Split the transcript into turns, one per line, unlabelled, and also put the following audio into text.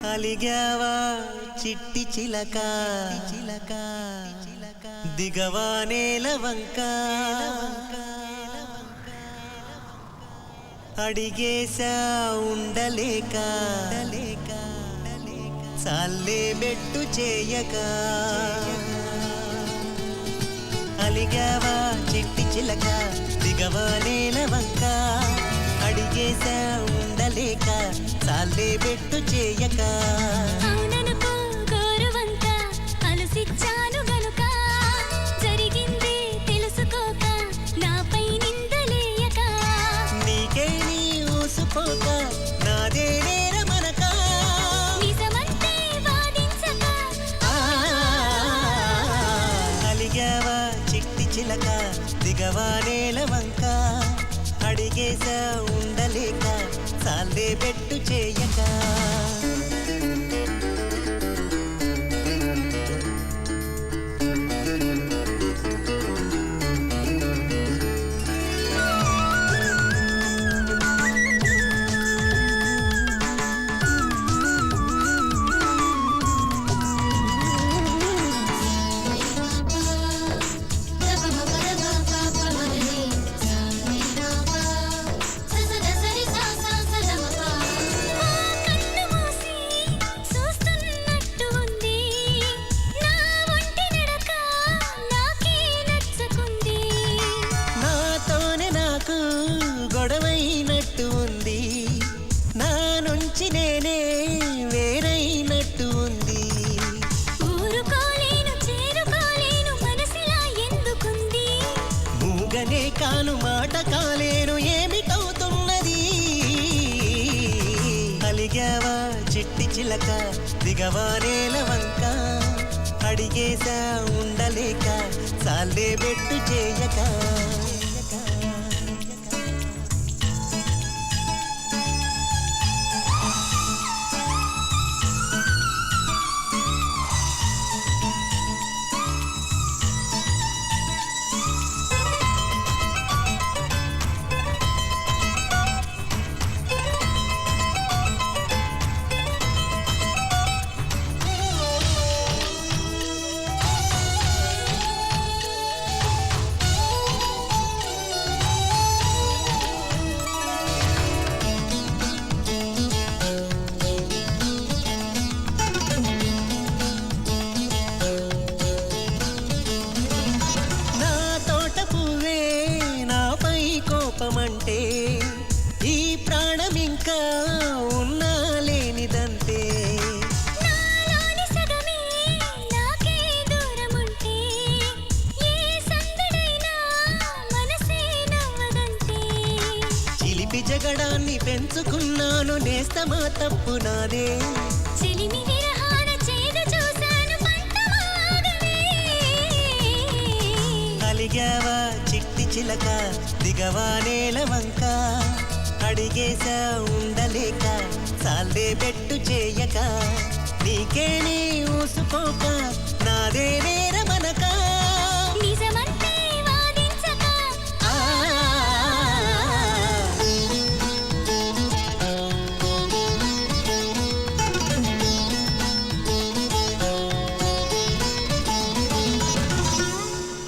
అలిగావా చిట్టి చిలక దిగవా నేల వంక అడిగేశా ఉండలేక చాలే బెట్టు చేయక అలిగావా చిట్టి చిలక దిగవా నేల వంక అడిగేశా ఉండలేక చాలే బెట్టు చేయక
అవుననుకో గోరువంక అలసిచ్చాను గనుక జరిగింది తెలుసుకోక నాపై నిందలేయక
నీకే నీ ఊసుకోక నాదే నేరమనక
నిజమంటే వాదించక
అలిగావా చిట్టి చిలక దిగవా నేల వంక అడిగేశా ఉండలేక చాలే బెట్టు చేయక గొడవైనట్టు ఉంది నా నుంచి నేనే వేరైనట్టు ఉంది
ఊరుకోలేను చేరుకోలేను మనసులా ఎందుకుంది
మూగనే కాను మాట కాలేను ఏమిటవుతున్నది అలిగావా చిట్టి చిలక దిగవా నేల వంక అడిగేశా ఉండలేక చాలే బెట్టు చేయక కోపమంటే ఈ ప్రాణం ఇంకా ఉన్నా లేనిదంతే
నాలోని సగమే నాకే దూరముంటే ఏ సందడైనా మనసే నవ్వదంతే
చిలిపి జగడాన్ని పెంచుకున్నాను నేస్తమా తప్పు నాదే
చిలిమి విరహాన చేదు చూశాను పంటమాగవే
అలిగావా చిట్టి చిలక దిగవా నేల వంక అడిగేశా ఉండలేక చాలే బెట్టు చేయక నీకే నీ ఊసుకోక నాదే